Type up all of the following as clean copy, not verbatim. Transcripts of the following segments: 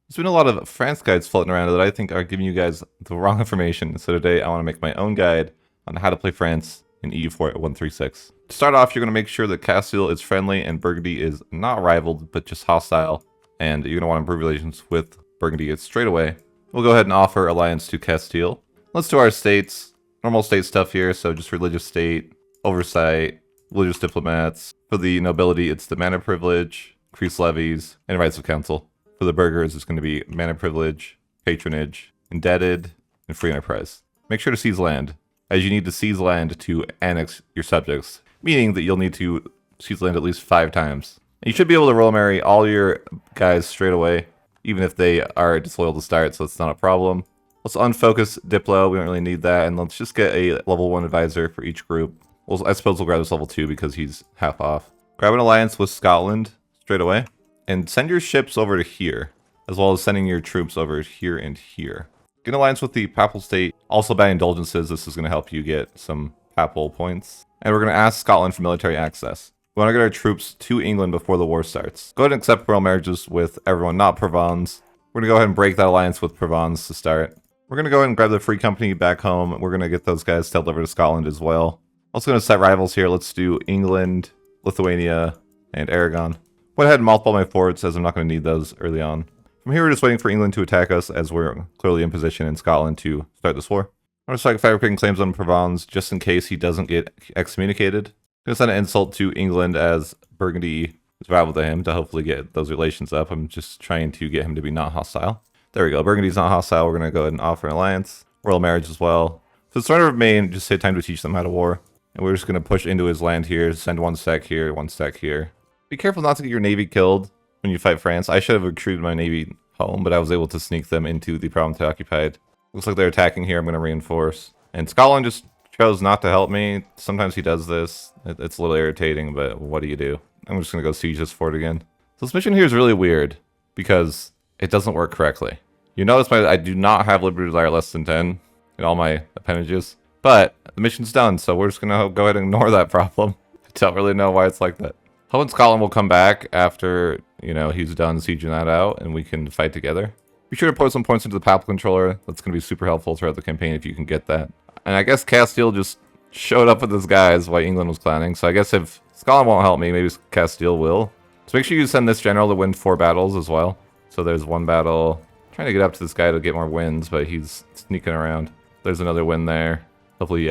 There's been a lot of France guides floating around that I think are giving you guys the wrong information. So today I want to make my own guide on how to play France in EU4 at 136. To start off, you're going to make sure that Castile is friendly and Burgundy is not rivaled, but just hostile. And you're going to want to improve relations with Burgundy straight away. We'll go ahead and offer alliance to Castile. Let's do our states. Normal state stuff here, so just religious state, oversight, religious diplomats. For the nobility, it's the manor privilege, increased levies, and rights of council. For the burghers, it's going to be manor privilege, patronage, indebted, and free enterprise. Make sure to seize land, as you need to seize land to annex your subjects, meaning that you'll need to seize land at least 5 times. And you should be able to royal marry all your guys straight away, even if they are disloyal to start, so it's not a problem. Let's unfocus Diplo, we don't really need that, and let's just get a level 1 advisor for each group. Well, I suppose we'll grab this level 2 because he's half off. Grab an alliance with Scotland straight away, and send your ships over to here, as well as sending your troops over here and here. Get an alliance with the Papal State, also by indulgences. This is going to help you get some papal points. And we're going to ask Scotland for military access. We want to get our troops to England before the war starts. Go ahead and accept royal marriages with everyone, not Provence. We're going to go ahead and break that alliance with Provence to start. We're going to go ahead and grab the Free Company back home. We're going to get those guys to deliver to Scotland as well. Also going to set rivals here. Let's do England, Lithuania, and Aragon. Went ahead and mothball my forts, as I'm not going to need those early on. From here, we're just waiting for England to attack us, as we're clearly in position in Scotland to start this war. I'm going to start fabricating claims on Provence, just in case he doesn't get excommunicated. I'm going to send an insult to England, as Burgundy is rival to him, to hopefully get those relations up. I'm just trying to get him to be not hostile. There we go. Burgundy's not hostile. We're going to go ahead and offer an alliance. Royal marriage as well. For the surrender of Maine, just say time to teach them how to war. And we're just going to push into his land here, send 1 stack here, 1 stack here. Be careful not to get your navy killed when you fight France. I should have recruited my navy home, but I was able to sneak them into the province they occupied. Looks like they're attacking here. I'm going to reinforce. And Scotland just chose not to help me. Sometimes he does this. It's a little irritating, but what do you do? I'm just going to go siege this fort again. So this mission here is really weird because it doesn't work correctly. You notice I do not have Liberty Desire less than 10 in all my appendages, but the mission's done, so we're just going to go ahead and ignore that problem. I don't really know why it's like that. Hope and Scotland will come back after, he's done sieging that out and we can fight together. Be sure to put some points into the Papal Controller. That's going to be super helpful throughout the campaign if you can get that. And I guess Castile just showed up with his guys while England was clanning, so I guess if Scotland won't help me, maybe Castile will. So make sure you send this general to win 4 battles as well. So there's 1 battle. Trying to get up to this guy to get more wins, but he's sneaking around. There's another win there. Hopefully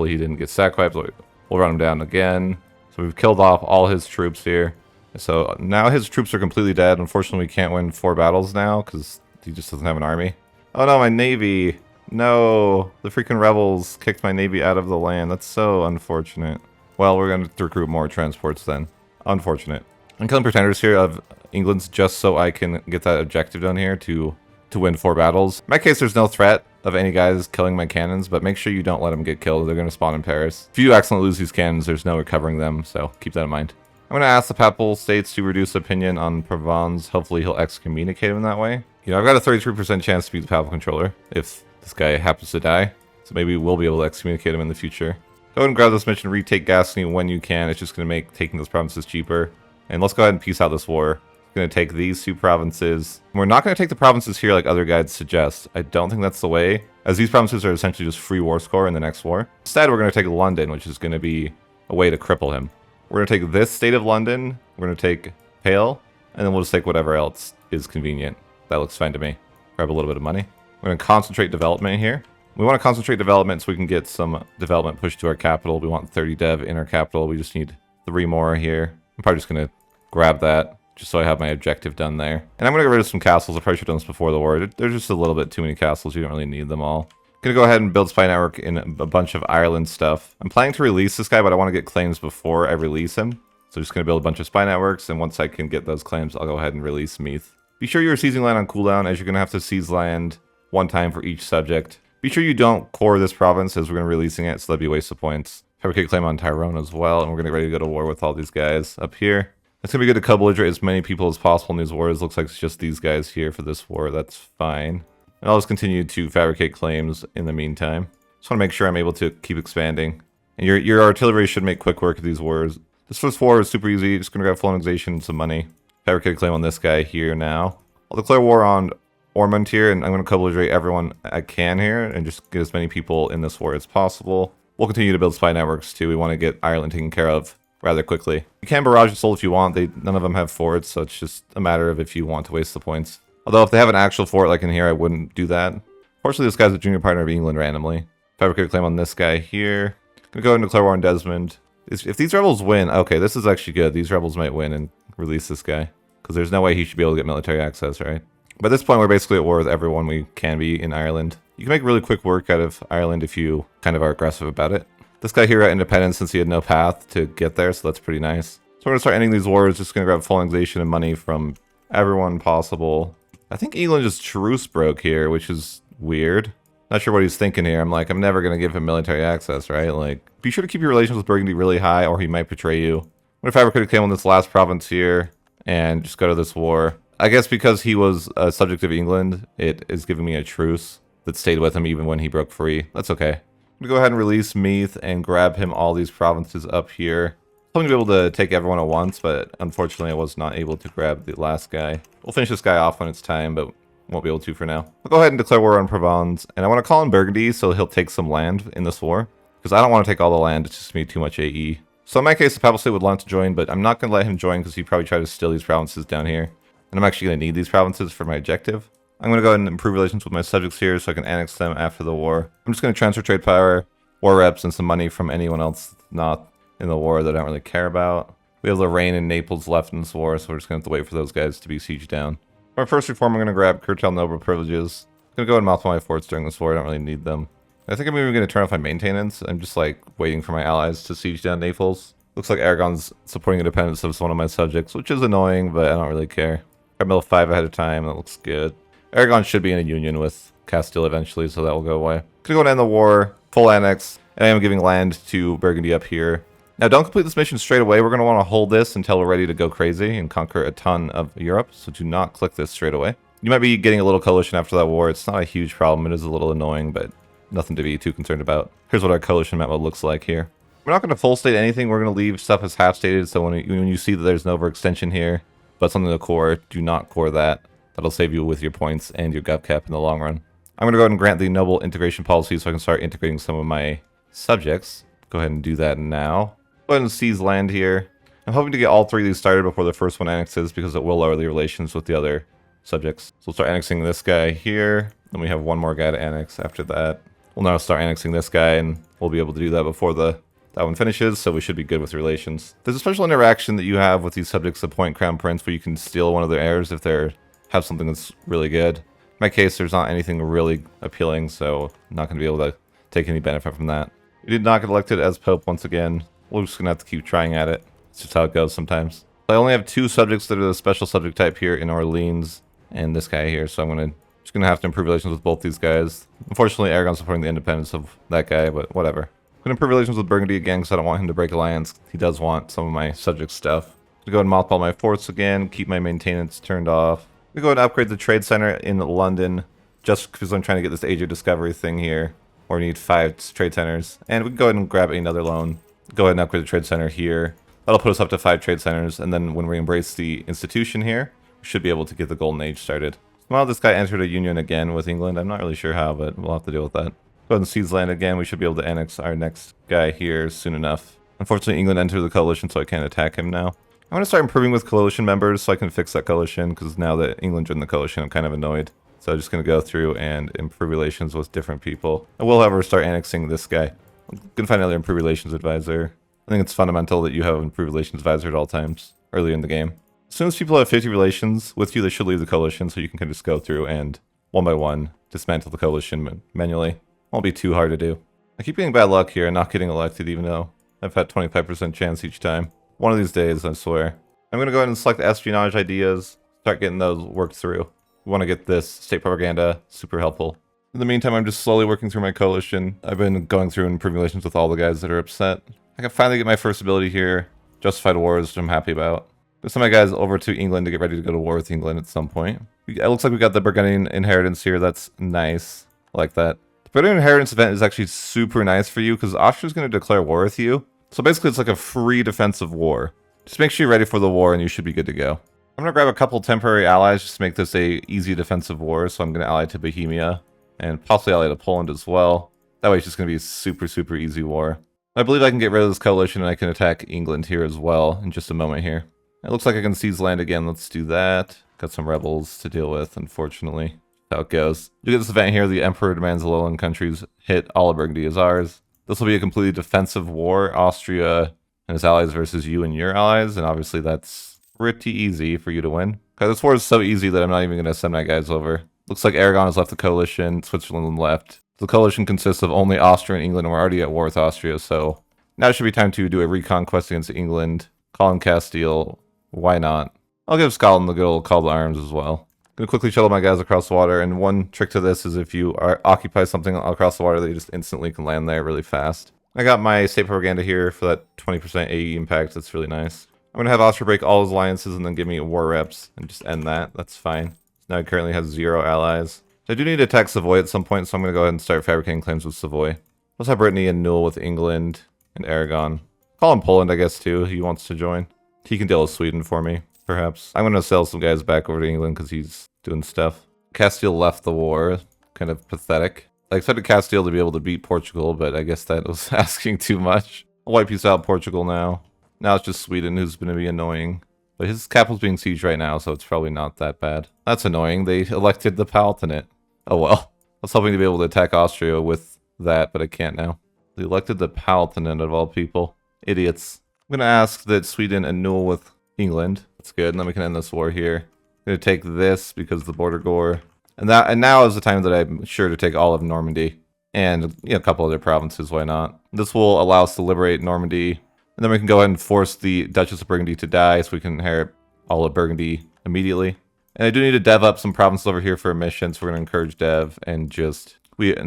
he didn't get sack wiped. We'll run him down again. So we've killed off all his troops here. So now his troops are completely dead. Unfortunately, we can't win 4 battles now because he just doesn't have an army. Oh no, my navy. No, the freaking rebels kicked my navy out of the land. That's so unfortunate. Well, we're going to recruit more transports then. Unfortunate. I'm killing pretenders here of England's just so I can get that objective done here to win 4 battles. In my case, there's no threat of any guys killing my cannons, but make sure you don't let them get killed. They're going to spawn in Paris. If you accidentally lose these cannons, there's no recovering them, so keep that in mind. I'm going to ask the Papal States to reduce opinion on Provence. Hopefully he'll excommunicate him that way. I've got a 33% chance to be the Papal Controller if this guy happens to die, so maybe we'll be able to excommunicate him in the future. Go ahead and grab this mission, retake Gascony when you can. It's just going to make taking those provinces cheaper. And let's go ahead and peace out this war. Going to take these 2 provinces. We're not going to take the provinces here like other guides suggest. I don't think that's the way, as these provinces are essentially just free war score in the next war. Instead, we're going to take London, which is going to be a way to cripple him. We're going to take this state of London, we're going to take Pale, and then we'll just take whatever else is convenient. That looks fine to me. Grab a little bit of money. We're going to concentrate development here. We want to concentrate development so we can get some development pushed to our capital. We want 30 dev in our capital. We just need 3 more here. I'm probably just going to grab that, just so I have my objective done there. And I'm going to get rid of some castles. I probably should have done this before the war. There's just a little bit too many castles. You don't really need them all. Going to go ahead and build spy network in a bunch of Ireland stuff. I'm planning to release this guy, but I want to get claims before I release him. So I'm just going to build a bunch of spy networks, and once I can get those claims, I'll go ahead and release Meath. Be sure you're seizing land on cooldown, as you're going to have to seize land 1 time for each subject. Be sure you don't core this province, as we're going to be releasing it, so that'd be a waste of points. Fabricate claim on Tyrone as well, and we're going to get ready to go to war with all these guys up here. It's going to be good to co-belligerate as many people as possible in these wars. Looks like it's just these guys here for this war. That's fine. And I'll just continue to fabricate claims in the meantime. Just want to make sure I'm able to keep expanding. And your artillery should make quick work of these wars. This first war is super easy. Just going to grab full annexation and some money. Fabricate a claim on this guy here now. I'll declare war on Ormond here, and I'm going to co-belligerate everyone I can here and just get as many people in this war as possible. We'll continue to build spy networks too. We want to get Ireland taken care of rather quickly. You can barrage Seoul if you want. None of them have forts, so it's just a matter of if you want to waste the points. Although if they have an actual fort like in here, I wouldn't do that. Fortunately, this guy's a junior partner of England randomly. Fabricate a claim on this guy here. Gonna go ahead and declare war on Desmond. If these rebels win, okay, this is actually good. These rebels might win and release this guy. Because there's no way he should be able to get military access, right? By this point, we're basically at war with everyone we can be in Ireland. You can make really quick work out of Ireland if you kind of are aggressive about it. This guy here got independence since he had no path to get there, so that's pretty nice. So we're going to start ending these wars, just going to grab full annexation and money from everyone possible. I think England just truce broke here, which is weird. Not sure what he's thinking here. I'm never going to give him military access, right? Like, be sure to keep your relations with Burgundy really high or he might betray you. What if I could have came on this last province here and just go to this war? I guess because he was a subject of England, it is giving me a truce that stayed with him even when he broke free. That's okay. I'm going to go ahead and release Meath and grab him all these provinces up here. I'm hoping to be able to take everyone at once, but unfortunately I was not able to grab the last guy. We'll finish this guy off when it's time, but won't be able to for now. I'll go ahead and declare war on Provence, and I want to call in Burgundy so he'll take some land in this war, because I don't want to take all the land, it's just going to be too much AE. So in my case, the Papal State would want to join, but I'm not going to let him join because he'd probably try to steal these provinces down here. And I'm actually going to need these provinces for my objective. I'm going to go ahead and improve relations with my subjects here so I can annex them after the war. I'm just going to transfer trade power, war reps, and some money from anyone else not in the war that I don't really care about. We have Lorraine and Naples left in this war, so we're just going to have to wait for those guys to be sieged down. For my first reform, I'm going to grab curtail noble privileges. I'm going to go ahead and multiply my forts during this war. I don't really need them. I think I'm even going to turn off my maintenance. I'm just waiting for my allies to siege down Naples. Looks like Aragon's supporting independence of one of my subjects, which is annoying, but I don't really care. Grab mill 5 ahead of time. That looks good. Aragon should be in a union with Castile eventually, so that will go away. Gonna go and end the war, full annex, and I am giving land to Burgundy up here. Now, don't complete this mission straight away. We're going to want to hold this until we're ready to go crazy and conquer a ton of Europe, so do not click this straight away. You might be getting a little coalition after that war. It's not a huge problem. It is a little annoying, but nothing to be too concerned about. Here's what our coalition map looks like here. We're not going to full state anything. We're going to leave stuff as half stated, so when you see that there's an overextension here, but something to core, do not core that. That'll save you with your points and your gov cap in the long run. I'm going to go ahead and grant the noble integration policy so I can start integrating some of my subjects. Go ahead and do that now. Go ahead and seize land here. I'm hoping to get all 3 of these started before the first one annexes because it will lower the relations with the other subjects. So we'll start annexing this guy here. Then we have one more guy to annex after that. We'll now start annexing this guy and we'll be able to do that before that one finishes, so we should be good with relations. There's a special interaction that you have with these subjects that appoint Crown Prince where you can steal one of their heirs if they have something that's really good. In my case, there's not anything really appealing, so I'm not going to be able to take any benefit from that. We did not get elected as Pope once again. We're just going to have to keep trying at it. It's just how it goes sometimes. I only have 2 subjects that are the special subject type here in Orleans and this guy here, so I'm just going to have to improve relations with both these guys. Unfortunately, Aragon's supporting the independence of that guy, but whatever. I'm going to improve relations with Burgundy again because I don't want him to break alliance. He does want some of my subject stuff. I'm going to go ahead and mothball my forts again, keep my maintenance turned off. I'm going to go ahead and upgrade the trade center in London just because I'm trying to get this Age of Discovery thing here. Or we need 5 trade centers. And we can go ahead and grab another loan. Go ahead and upgrade the trade center here. That'll put us up to 5 trade centers. And then when we embrace the institution here, we should be able to get the Golden Age started. Well, this guy entered a union again with England. I'm not really sure how, but we'll have to deal with that. Go ahead and seize land again. We should be able to annex our next guy here soon enough. Unfortunately, England entered the coalition, so I can't attack him now. I'm going to start improving with coalition members so I can fix that coalition, because now that England joined the coalition, I'm kind of annoyed. So I'm just going to go through and improve relations with different people. I will, however, start annexing this guy. I'm going to find another improved relations advisor. I think it's fundamental that you have an improved relations advisor at all times, early in the game. As soon as people have 50 relations with you, they should leave the coalition, so you can just go through and, one by one, dismantle the coalition manually. Won't be too hard to do. I keep getting bad luck here and not getting elected, even though I've had 25% chance each time. One of these days, I swear. I'm going to go ahead and select espionage ideas, start getting those worked through. We want to get this state propaganda, super helpful. In the meantime, I'm just slowly working through my coalition. I've been going through and improving relations with all the guys that are upset. I can finally get my first ability here, Justified Wars, which I'm happy about. There's some of my guys over to England to get ready to go to war with England at some point. It looks like we got the Burgundian inheritance here. That's nice. I like that. The Burgundian inheritance event is actually super nice for you because Austria's going to declare war with you. So basically it's like a free defensive war. Just make sure you're ready for the war and you should be good to go. I'm going to grab a couple temporary allies just to make this a easy defensive war. So I'm going to ally to Bohemia and possibly ally to Poland as well. That way it's just going to be a super, super easy war. I believe I can get rid of this coalition and I can attack England here as well in just a moment here. It looks like I can seize land again. Let's do that. Got some rebels to deal with, unfortunately. How it goes. You get this event here, the Emperor demands the lowland countries hit all of Burgundy as ours. This will be a completely defensive war, Austria and his allies versus you and your allies, and obviously that's pretty easy for you to win. Okay, this war is so easy that I'm not even going to send my guys over. Looks like Aragon has left the coalition, Switzerland left. The coalition consists of only Austria and England, and we're already at war with Austria, so now it should be time to do a reconquest against England. Call in Castile. Why not? I'll give Scotland the good old call to arms as well. Gonna quickly shuttle my guys across the water, and one trick to this is if you occupy something across the water, they just instantly can land there really fast. I got my state propaganda here for that 20% AE impact. That's really nice. I'm gonna have Austria break all his alliances and then give me war reps and just end that. That's fine. Now he currently has 0 allies. So I do need to attack Savoy at some point, so I'm gonna go ahead and start fabricating claims with Savoy. Let's have Brittany and Newell with England and Aragon. Call him Poland, I guess, too. He wants to join. He can deal with Sweden for me, perhaps. I'm gonna sell some guys back over to England because he's doing stuff. Castile left the war. Kind of pathetic. I expected Castile to be able to beat Portugal, but I guess that was asking too much. I'll wipe peace out Portugal now. Now it's just Sweden who's going to be annoying. But his capital's being sieged right now, so it's probably not that bad. That's annoying. They elected the Palatinate. Oh well. I was hoping to be able to attack Austria with that, but I can't now. They elected the Palatinate of all people. Idiots. I'm going to ask that Sweden annul with England. That's good, and then we can end this war here. I'm going to take this because of the border gore. And now is the time that I'm sure to take all of Normandy. And a couple other provinces, why not? This will allow us to liberate Normandy. And then we can go ahead and force the Duchess of Burgundy to die so we can inherit all of Burgundy immediately. And I do need to dev up some provinces over here for a mission, so we're going to encourage dev and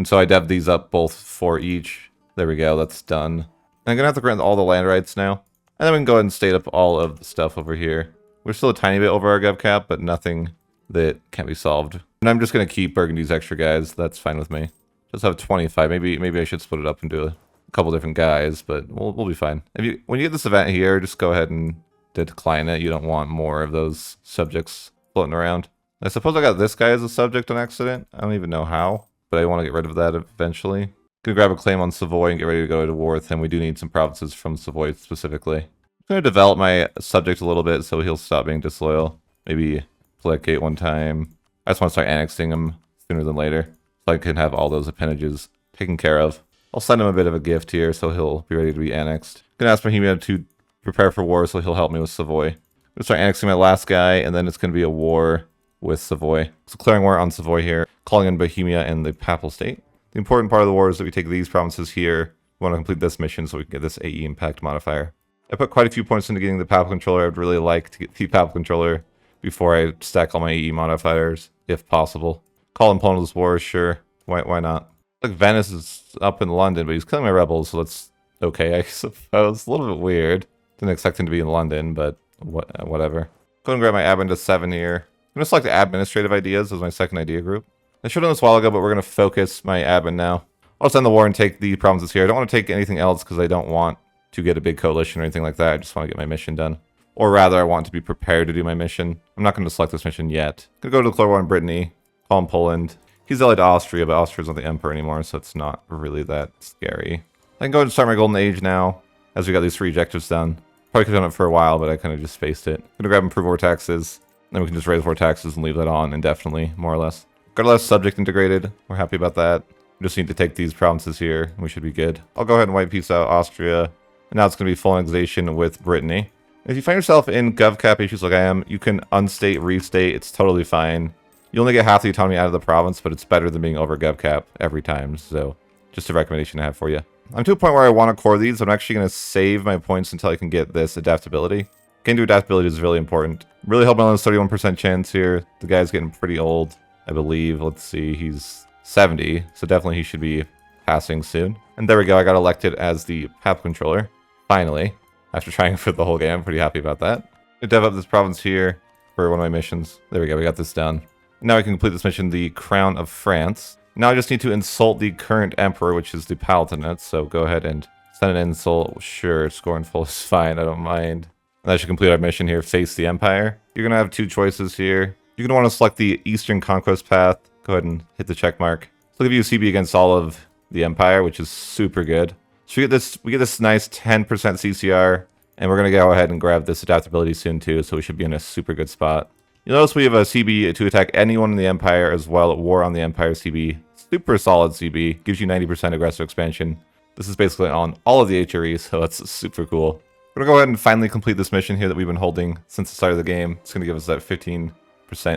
so I dev these up both for each. There we go, that's done. And I'm going to have to grant all the land rights now. And then we can go ahead and state up all of the stuff over here. We're still a tiny bit over our gov cap, but nothing that can't be solved. And I'm just going to keep Burgundy's extra guys. That's fine with me. Just have 25. Maybe I should split it up into a couple different guys, but we'll be fine. When you get this event here, just go ahead and decline it. You don't want more of those subjects floating around. I suppose I got this guy as a subject on accident. I don't even know how, but I want to get rid of that eventually. Gonna grab a claim on Savoy and get ready to go to war with him. We do need some provinces from Savoy specifically. I'm gonna develop my subject a little bit so he'll stop being disloyal. Maybe placate one time. I just want to start annexing him sooner than later, so I can have all those appendages taken care of. I'll send him a bit of a gift here, so he'll be ready to be annexed. I'm gonna ask Bohemia to prepare for war, so he'll help me with Savoy. I'm gonna start annexing my last guy, and then it's gonna be a war with Savoy. So clearing war on Savoy here, calling in Bohemia and the Papal State. The important part of the war is that we take these provinces here. We want to complete this mission so we can get this AE impact modifier. I put quite a few points into getting the Papal Controller. I would really like to get the Papal Controller before I stack all my AE modifiers, if possible. Call in Poland's war, sure. Why not? Like Venice is up in London, but he's killing my rebels, so that's okay, I suppose. A little bit weird. Didn't expect him to be in London, but whatever. Go and grab my admin to 7 here. I'm going to select administrative ideas as my second idea group. I should have done this a while ago, but we're going to focus my admin now. I'll just end the war and take the provinces here. I don't want to take anything else because I don't want to get a big coalition or anything like that. I just want to get my mission done. Or rather, I want to be prepared to do my mission. I'm not going to select this mission yet. I'm going to go to declare war in Brittany, call him Poland. He's allied to Austria, but Austria's not the emperor anymore, so it's not really that scary. I can go ahead and start my golden age now, as we got these 3 objectives done. Probably could have done it for a while, but I kind of just spaced it. I'm going to grab improve war taxes. Then we can just raise war taxes and leave that on indefinitely, more or less. Got a less subject integrated. We're happy about that. We just need to take these provinces here, and we should be good. I'll go ahead and wipe peace out Austria. And now it's going to be full annexation with Brittany. If you find yourself in GovCap issues like I am, you can unstate, restate. It's totally fine. You only get half the autonomy out of the province, but it's better than being over GovCap every time. So just a recommendation I have for you. I'm to a point where I want to core these. I'm actually going to save my points until I can get this adaptability. Getting to adaptability is really important. Really helping on this 31% chance here. The guy's getting pretty old, I believe. Let's see, he's 70, so definitely he should be passing soon. And there we go, I got elected as the Papal Controller. Finally. After trying for the whole game, I'm pretty happy about that. I dev up this province here for one of my missions. There we go, we got this done. Now I can complete this mission, the Crown of France. Now I just need to insult the current emperor, which is the Palatinate, so go ahead and send an insult. Sure, score in full is fine, I don't mind. And that should complete our mission here, Face the Empire. You're going to have two choices here. You're going to want to select the Eastern Conquest path. Go ahead and hit the check mark. So it'll give you a CB against all of the Empire, which is super good. So we get this nice 10% CCR, and we're going to go ahead and grab this adaptability soon too, so we should be in a super good spot. You'll notice we have a CB to attack anyone in the Empire as well. War on the Empire CB. Super solid CB. Gives you 90% aggressive expansion. This is basically on all of the HRE, so that's super cool. We're going to go ahead and finally complete this mission here that we've been holding since the start of the game. It's going to give us that 15%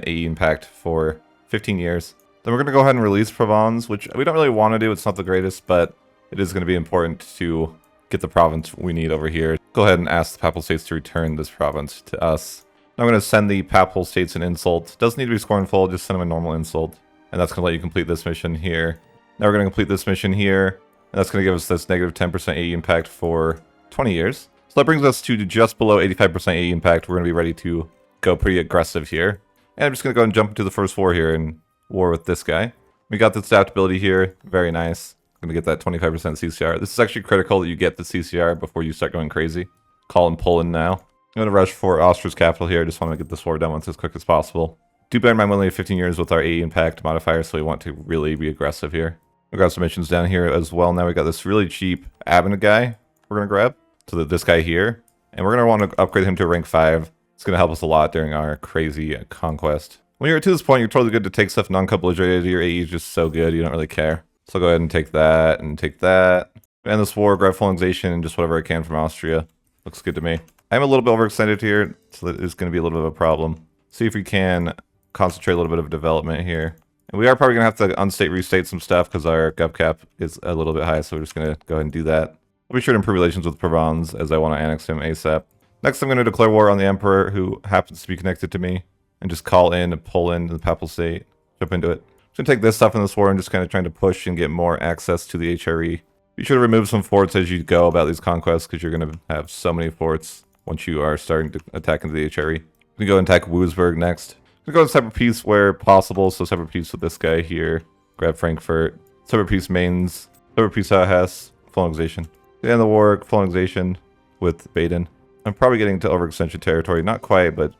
AE impact for 15 years. Then we're going to go ahead and release Provence, which we don't really want to do. It's not the greatest, but it is going to be important to get the province we need over here. Go ahead and ask the Papal States to return this province to us. Now I'm going to send the Papal States an insult. Doesn't need to be scornful, just send them a normal insult. And that's going to let you complete this mission here. Now we're going to complete this mission here. And that's going to give us this negative 10% AE impact for 20 years. So that brings us to just below 85% AE impact. We're going to be ready to go pretty aggressive here. And I'm just going to go and jump into the first war here and war with this guy. We got this adaptability here. Very nice. I'm going to get that 25% CCR. This is actually critical that you get the CCR before you start going crazy. Call in Poland now. I'm going to rush for Austria's capital here. I just want to get this war done once as quick as possible. Do bear in mind we only have 15 years with our AE impact modifier, so we want to really be aggressive here. We got some missions down here as well. Now we got this really cheap Abinant guy we're going to grab. So that this guy here. And we're going to want to upgrade him to rank 5. It's going to help us a lot during our crazy conquest. When you're to this point, you're totally good to take stuff non-co-belligerate. Your AE is just so good, you don't really care. So I'll go ahead and take that and take that. End this war, grab full annexation, and just whatever I can from Austria. Looks good to me. I'm a little bit overextended here, so that is going to be a little bit of a problem. See if we can concentrate a little bit of development here. And we are probably going to have to unstate restate some stuff because our gov cap is a little bit high, so we're just going to go ahead and do that. I'll be sure to improve relations with Provence as I want to annex him ASAP. Next, I'm going to declare war on the Emperor, who happens to be connected to me, and just call in Poland and the Papal State. Jump into it. I'm going to take this stuff in this war and just kind of trying to push and get more access to the HRE. Be sure to remove some forts as you go about these conquests, because you're going to have so many forts once you are starting to attack into the HRE. I'm going to go and attack Wurzburg next. I'm going to go to separate peace where possible, so separate peace with this guy here. Grab Frankfurt. Separate peace Mainz. Separate peace Hesse. Full annexation. End the war, full annexation with Baden. I'm probably getting to overextension territory. Not quite, but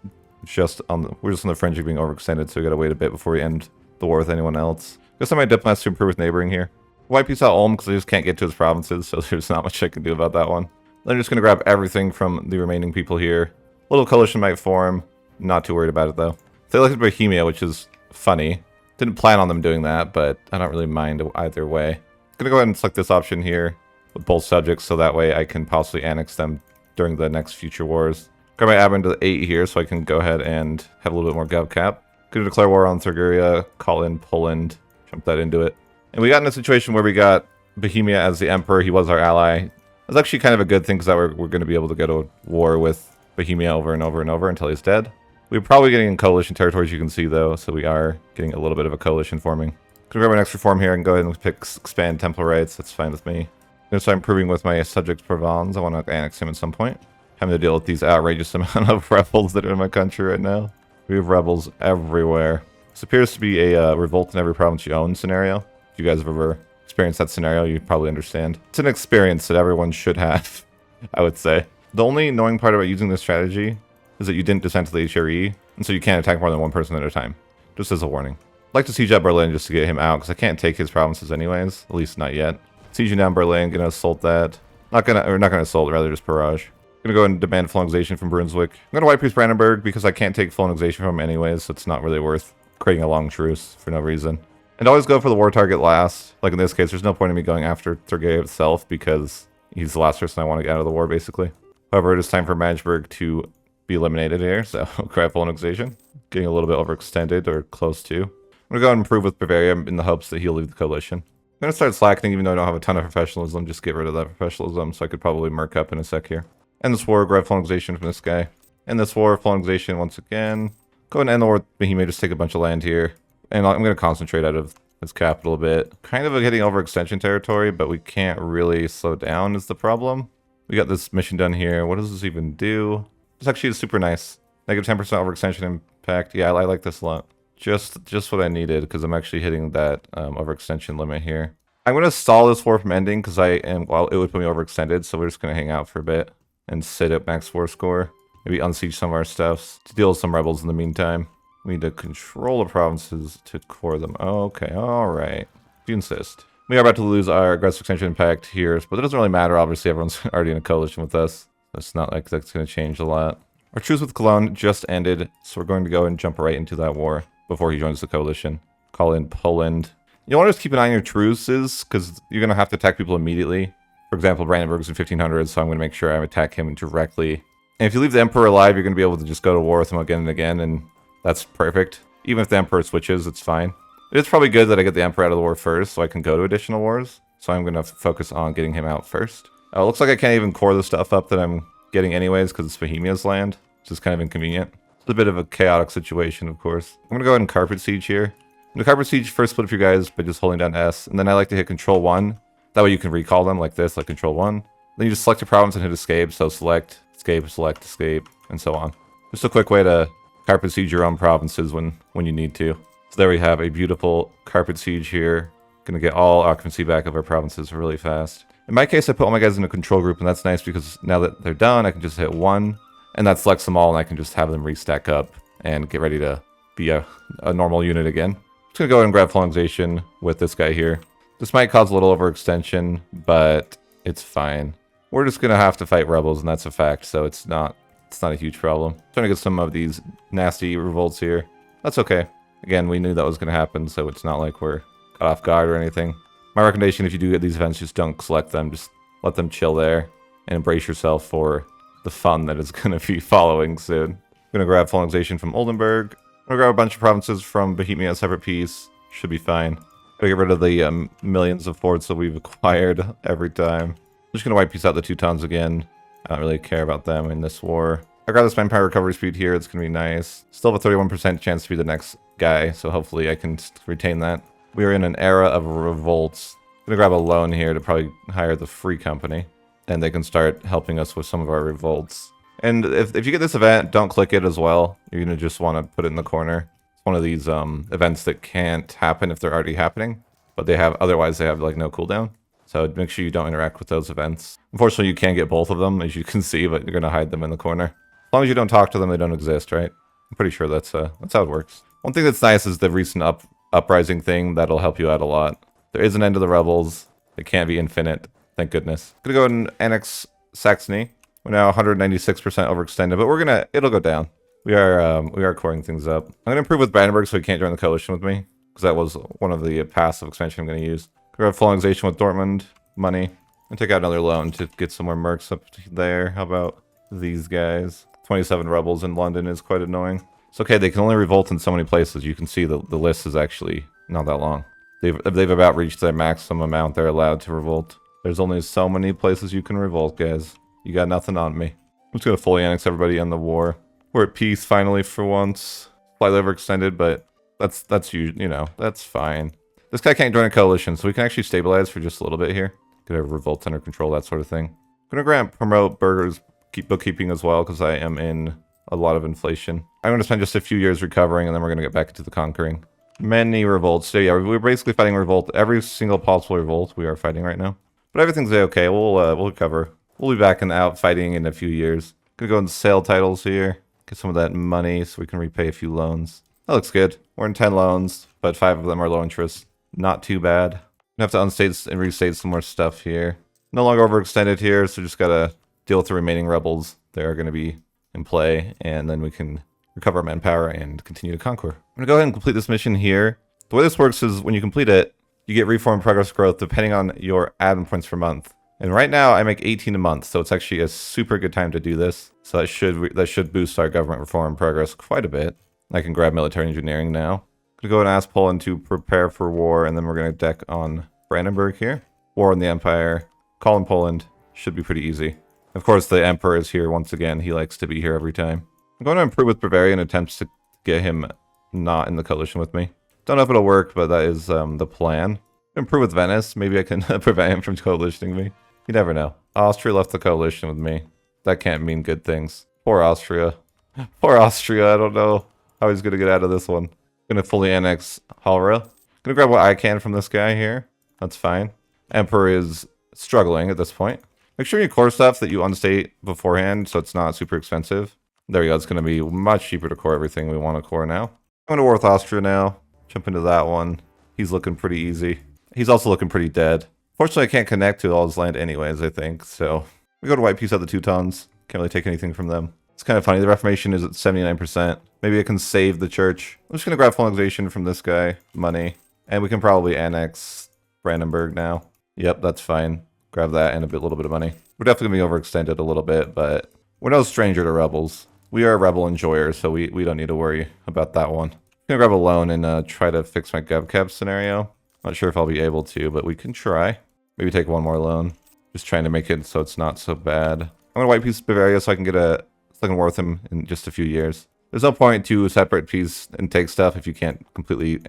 just on the, we're just on the fringe of being overextended, so we gotta wait a bit before we end the war with anyone else. Guess some of my diplomats to improve with neighboring here. Wipe peace out Ulm because I just can't get to his provinces, so there's not much I can do about that one. Then I'm just gonna grab everything from the remaining people here. A little coalition might form. Not too worried about it though. They elected Bohemia, which is funny. Didn't plan on them doing that, but I don't really mind either way. Gonna go ahead and select this option here with both subjects, so that way I can possibly annex them during the next future wars. Grab my Aberdeen to 8 here, so I can go ahead and have a little bit more gov cap. Gonna declare war on Thurguria, call in Poland, jump that into it. And we got in a situation where we got Bohemia as the emperor. He was our ally. That's actually kind of a good thing, because we're going to be able to go to war with Bohemia over and over and over until he's dead. We're probably getting in coalition territories, you can see though, so we are getting a little bit of a coalition forming. Gonna grab my next reform here and go ahead and pick expand Templar rights. That's fine with me. I'm gonna start improving with my subject Provence. I want to annex him at some point. Having to deal with these outrageous amount of rebels that are in my country right now. We have rebels everywhere. This appears to be a revolt in every province you own scenario. If you guys have ever experienced that scenario, you probably understand. It's an experience that everyone should have, I would say. The only annoying part about using this strategy is that you didn't descend to the HRE, and so you can't attack more than one person at a time. Just as a warning. I'd like to siege out Berlin just to get him out, because I can't take his provinces anyways, at least not yet. Sieging down Berlin, gonna assault that. Not gonna assault, rather just barrage. Gonna go and demand full annexation from Brunswick. I'm gonna wipe peace Brandenburg because I can't take full annexation from him anyways, so it's not really worth creating a long truce for no reason. And always go for the war target last. Like in this case, there's no point in me going after Thurgay itself because he's the last person I want to get out of the war, basically. However, it is time for Magdeburg to be eliminated here, so grab full annexation. Getting a little bit overextended, or close to. I'm gonna go and improve with Bavaria in the hopes that he'll leave the coalition. I'm going to start slackening even though I don't have a ton of professionalism. Just get rid of that professionalism, so I could probably merc up in a sec here. End this war, grab full annexation from this guy. End this war, full annexation once again. Go ahead and end the war with Bohemia, just take a bunch of land here. And I'm going to concentrate out of its capital a bit. Kind of getting overextension territory, but we can't really slow down is the problem. We got this mission done here. What does this even do? This actually is super nice. Negative 10% overextension impact. Yeah, I like this a lot. Just what I needed, because I'm actually hitting that overextension limit here. I'm going to stall this war from ending, because well, it would put me overextended, so we're just going to hang out for a bit and sit at max war score. maybe unsiege some of our stuffs to deal with some rebels in the meantime. We need to control the provinces to core them. Okay, alright. If you insist. We are about to lose our aggressive extension impact here, but it doesn't really matter. Obviously, everyone's already in a coalition with us. So it's not like that's going to change a lot. Our truce with Cologne just ended, so we're going to go and jump right into that war before he joins the coalition. Call in Poland. You want to just keep an eye on your truces, because you're going to have to attack people immediately. For example, Brandenburg's in 1500, so I'm going to make sure I attack him directly. And if you leave the Emperor alive, you're going to be able to just go to war with him again and again, and that's perfect. Even if the Emperor switches, it's fine. It's probably good that I get the Emperor out of the war first, so I can go to additional wars. So I'm going to focus on getting him out first. Looks like I can't even core the stuff up that I'm getting anyways, because it's Bohemia's land, which is kind of inconvenient. It's a bit of a chaotic situation, of course. I'm going to go ahead and Carpet Siege here. In the Carpet Siege, first split up your guys by just holding down S, and then I like to hit Control 1. That way you can recall them like this, like Control 1. Then you just select your province and hit Escape, so select, escape, and so on. Just a quick way to Carpet Siege your own provinces when you need to. So there we have a beautiful Carpet Siege here. Gonna get all occupancy back of our provinces really fast. In my case, I put all my guys in a control group, and that's nice because now that they're done, I can just hit 1, and that selects them all, and I can just have them restack up and get ready to be a normal unit again. Just gonna go ahead and grab Phalanxation with this guy here. This might cause a little overextension, but it's fine. We're just gonna have to fight rebels, and that's a fact, so it's not a huge problem. Trying to get some of these nasty revolts here. That's okay. Again, we knew that was gonna happen, so it's not like we're caught off guard or anything. My recommendation, if you do get these events, just don't select them. Just let them chill there and embrace yourself for the fun that is gonna be following soon. I'm gonna grab Phalanxation from Oldenburg. I'm gonna grab a bunch of provinces from Bohemia, separate piece. Should be fine. Gotta get rid of the millions of forts that we've acquired every time. I'm just gonna wipe peace out the Teutons again. I don't really care about them in this war. I got this manpower recovery speed here. It's gonna be nice. Still have a 31% chance to be the next guy, so hopefully I can retain that. We are in an era of revolts. I'm gonna grab a loan here to probably hire the Free Company, and they can start helping us with some of our revolts. And if you get this event, don't click it as well. You're gonna just want to put it in the corner. It's one of these events that can't happen if they're already happening, but otherwise they have like no cooldown. So make sure you don't interact with those events. Unfortunately, you can get both of them, as you can see, but you're gonna hide them in the corner. As long as you don't talk to them, they don't exist, right? I'm pretty sure that's how it works. One thing that's nice is the recent uprising thing. That'll help you out a lot. There is an end to the rebels. It can't be infinite. Thank goodness. Gonna go ahead and annex Saxony. We're now 196% overextended, but it'll go down. We are coring things up. I'm gonna improve with Brandenburg so he can't join the coalition with me, because that was one of the passive expansion I'm gonna use. Grab Phalanxation with Dortmund money, and take out another loan to get some more mercs up there. How about these guys? 27 rebels in London is quite annoying. It's okay, they can only revolt in so many places. You can see the list is actually not that long. They've about reached their maximum amount they're allowed to revolt. There's only so many places you can revolt, guys. You got nothing on me. I'm just gonna fully annex everybody in the war. We're at peace finally for once. Slightly overextended, but that's you know, that's fine. This guy can't join a coalition, so we can actually stabilize for just a little bit here. Get a revolt under control, that sort of thing. I'm gonna promote Burger's bookkeeping as well, because I am in a lot of inflation. I'm gonna spend just a few years recovering, and then we're gonna get back into the conquering. Many revolts. So yeah, we're basically fighting revolt. Every single possible revolt we are fighting right now. But everything's okay. We'll recover. We'll be back and out fighting in a few years. Gonna go and sell titles here. Get some of that money so we can repay a few loans. That looks good. We're in 10 loans, but 5 of them are low interest. Not too bad. Gonna have to unstate and restate some more stuff here. No longer overextended here, so just gotta deal with the remaining rebels. They are gonna be in play, and then we can recover manpower and continue to conquer. I'm gonna go ahead and complete this mission here. The way this works is when you complete it, you get reform progress growth depending on your add-on points per month. And right now I make 18 a month, so it's actually a super good time to do this. So that should boost our government reform progress quite a bit. I can grab military engineering now. Gonna go and ask Poland to prepare for war, and then we're gonna deck on Brandenburg here. War on the Empire. Call in Poland. Should be pretty easy. Of course, the Emperor is here once again. He likes to be here every time. I'm going to improve with Bavaria in attempts to get him not in the coalition with me. Don't know if it'll work, but that is the plan. Improve with Venice. Maybe I can prevent him from coalitioning me. You never know. Austria left the coalition with me. That can't mean good things. Poor Austria. Poor Austria. I don't know how he's going to get out of this one. Gonna fully annex Halra. Gonna grab what I can from this guy here. That's fine. Emperor is struggling at this point. Make sure you core stuff that you unstate beforehand so it's not super expensive. There we go. It's going to be much cheaper to core everything we want to core now. I'm going to war with Austria now. Jump into that one. He's looking pretty easy. He's also looking pretty dead. Fortunately, I can't connect to all his land anyways, I think. So we go to White Peace out the Teutons. Can't really take anything from them. It's kind of funny. The Reformation is at 79%. Maybe I can save the church. I'm just going to grab full annexation from this guy. Money. And we can probably annex Brandenburg now. Yep, that's fine. Grab that and a little bit of money. We're definitely going to be overextended a little bit, but we're no stranger to rebels. We are rebel enjoyers, so we don't need to worry about that one. I'm going to grab a loan and try to fix my GovCap scenario. Not sure if I'll be able to, but we can try. Maybe take one more loan. Just trying to make it so it's not so bad. I'm going to White Peace Bavaria so I can get a second Wortham in just a few years. There's no point to separate peace and take stuff if you can't completely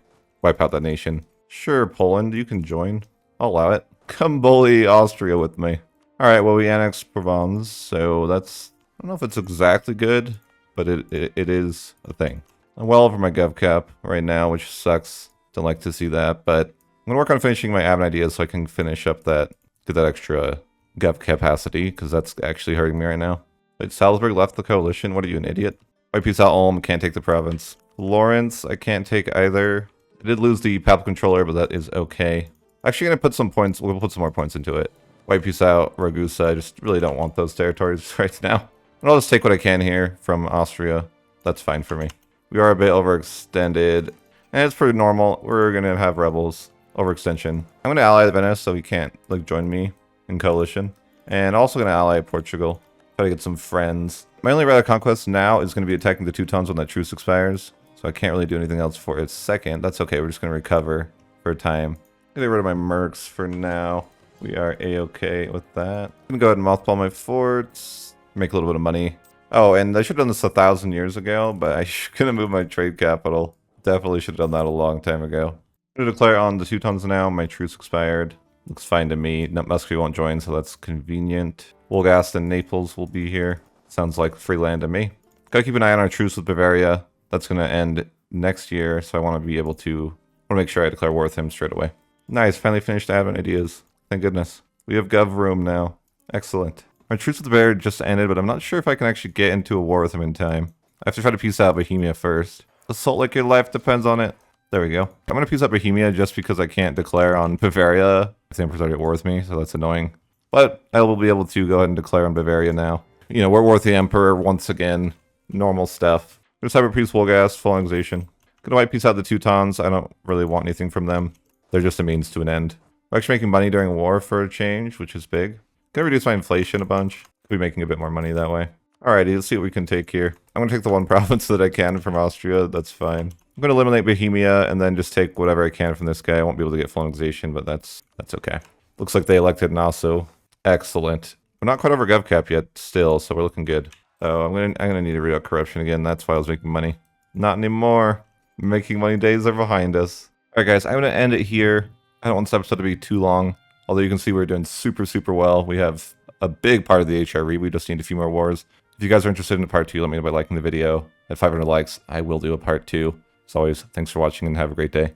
wipe out that nation. Sure, Poland, you can join. I'll allow it. Come bully Austria with me. Alright, well, we annexed Provence, so that's... I don't know if it's exactly good, but it is a thing. I'm well over my GovCap right now, which sucks. Don't like to see that, but I'm going to work on finishing my admin ideas so I can finish up that, get that extra Gov capacity, because that's actually hurting me right now. Wait, Salzburg left the coalition? What are you, an idiot? White Peace out Ulm, can't take the province. Lawrence, I can't take either. I did lose the papal controller, but that is okay. Actually going to put some points, we'll put some more points into it. White Peace out, Ragusa, I just really don't want those territories right now. And I'll just take what I can here from Austria. That's fine for me. We are a bit overextended, and it's pretty normal. We're going to have rebels. Overextension. I'm going to ally Venice so he can't like join me in coalition. And also going to ally Portugal. Try to get some friends. My only route of conquest now is going to be attacking the Teutons when that truce expires. So I can't really do anything else for a second. That's okay. We're just going to recover for a time. Get rid of my mercs for now. We are a-okay with that. I'm going to go ahead and mothball my forts. Make a little bit of money. Oh, and I should have done this 1,000 years ago, but I could have moved my trade capital. Definitely should have done that a long time ago. I'm going to declare on the Teutons now. My truce expired. Looks fine to me. Muscovy won't join, so that's convenient. Wolgast and Naples will be here. Sounds like free land to me. Gotta keep an eye on our truce with Bavaria. That's going to end next year, so I want to be able to... I want to make sure I declare war with him straight away. Nice, finally finished admin ideas. Thank goodness. We have Gov room now. Excellent. My truce with Bavaria just ended, but I'm not sure if I can actually get into a war with him in time. I have to try to peace out Bohemia first. Assault like your life depends on it. There we go. I'm going to peace out Bohemia just because I can't declare on Bavaria if the Emperor's already at war with me, so that's annoying. But I will be able to go ahead and declare on Bavaria now. You know, we're war with the Emperor once again. Normal stuff. There's Cyber Peace, Wolgast, full annexation. Gonna White Peace out the Teutons. I don't really want anything from them. They're just a means to an end. We're actually making money during war for a change, which is big. Gonna reduce my inflation a bunch. Could be making a bit more money that way. Alrighty, let's see what we can take here. I'm gonna take the one province that I can from Austria. That's fine. I'm going to eliminate Bohemia and then just take whatever I can from this guy. I won't be able to get full annexation, but that's okay. Looks like they elected Nassau. Excellent. We're not quite over GovCap yet still, so we're looking good. Oh, I'm gonna need to read out corruption again. That's why I was making money. Not anymore. Making money days are behind us. Alright guys, I'm going to end it here. I don't want this episode to be too long. Although you can see we're doing super well. We have a big part of the HRE. We just need a few more wars. If you guys are interested in a part 2, let me know by liking the video. At 500 likes, I will do a part 2. As always, thanks for watching and have a great day.